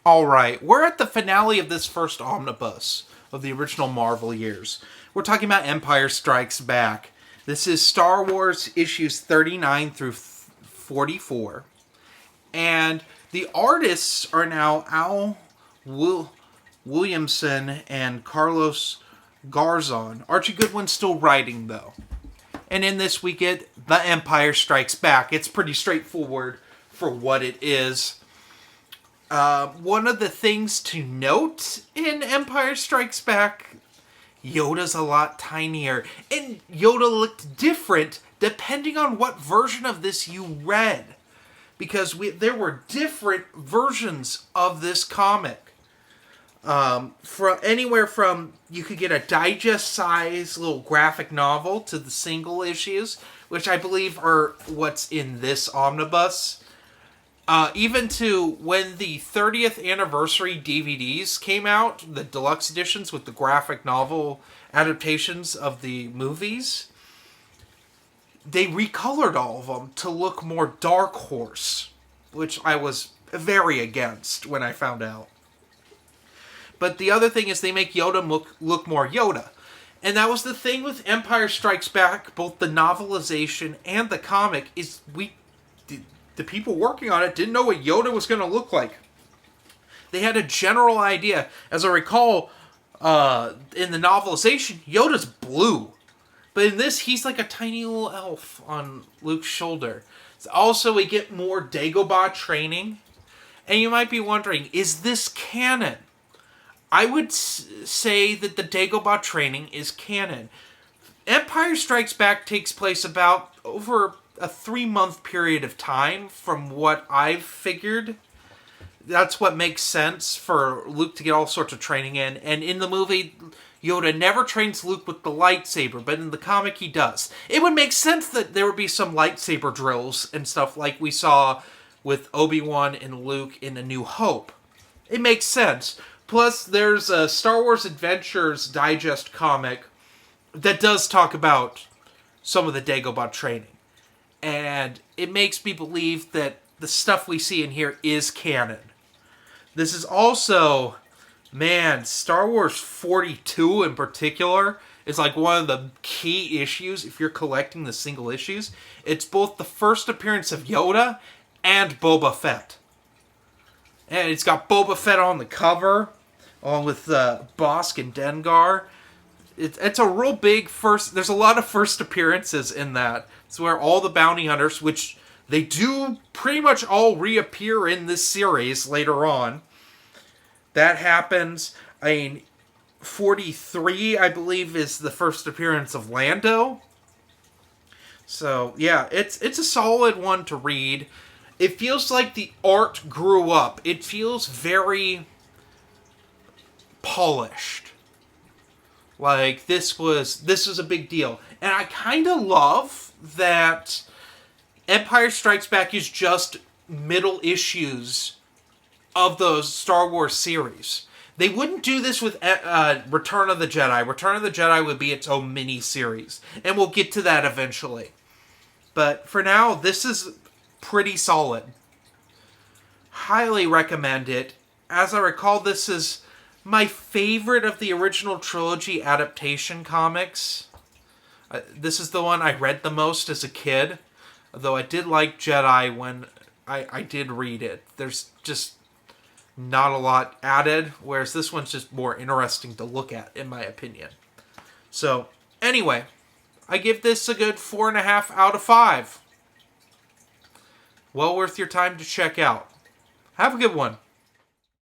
All right, we're at the finale of this first omnibus of the original Marvel years. We're talking about Empire Strikes Back. This is Star Wars issues 39 through 44. And the artists are now Al Williamson and Carlos Garzon. Archie Goodwin's still writing, though. And in this we get The Empire Strikes Back. It's pretty straightforward for what it is. One of the things to note in Empire Strikes Back, Yoda's a lot tinier. And Yoda looked different depending on what version of this you read. Because there were different versions of this comic. From anywhere from you could get a digest size little graphic novel to the single issues, which I believe are what's in this omnibus. Even to when the 30th anniversary DVDs came out, the deluxe editions with the graphic novel adaptations of the movies, they recolored all of them to look more Dark Horse, which I was very against when I found out. But the other thing is they make Yoda look more Yoda. And that was the thing with Empire Strikes Back, both the novelization and the comic, is the people working on it didn't know what Yoda was going to look like. They had a general idea. As I recall, in the novelization, Yoda's blue. But in this, he's like a tiny little elf on Luke's shoulder. Also, we get more Dagobah training. And you might be wondering, is this canon? I would say that the Dagobah training is canon. Empire Strikes Back takes place about over a 3-month period of time from what I've figured. That's what makes sense for Luke to get all sorts of training in. And in the movie, Yoda never trains Luke with the lightsaber, but in the comic he does. It would make sense that there would be some lightsaber drills and stuff like we saw with Obi-Wan and Luke in A New Hope. It makes sense. Plus, there's a Star Wars Adventures Digest comic that does talk about some of the Dagobah training. And it makes me believe that the stuff we see in here is canon. This is also, man, Star Wars 42 in particular is like one of the key issues if you're collecting the single issues. It's both the first appearance of Yoda and Boba Fett. And it's got Boba Fett on the cover, along with Bossk and Dengar. It's a real big first... There's a lot of first appearances in that. It's where all the bounty hunters, which they do pretty much all reappear in this series later on. That happens. 43, I believe, is the first appearance of Lando. So, yeah, it's a solid one to read. It feels like the art grew up. It feels very polished. Like, this was a big deal. And I kind of love that Empire Strikes Back is just middle issues of those Star Wars series. They wouldn't do this with Return of the Jedi. Return of the Jedi would be its own mini-series. And we'll get to that eventually. But for now, this is pretty solid. Highly recommend it. As I recall, this is my favorite of the original trilogy adaptation comics. This is the one I read the most as a kid. Though I did like Jedi when I did read it. There's just not a lot added. Whereas this one's just more interesting to look at, in my opinion. So, anyway, I give this a good 4.5 out of 5. Well worth your time to check out. Have a good one.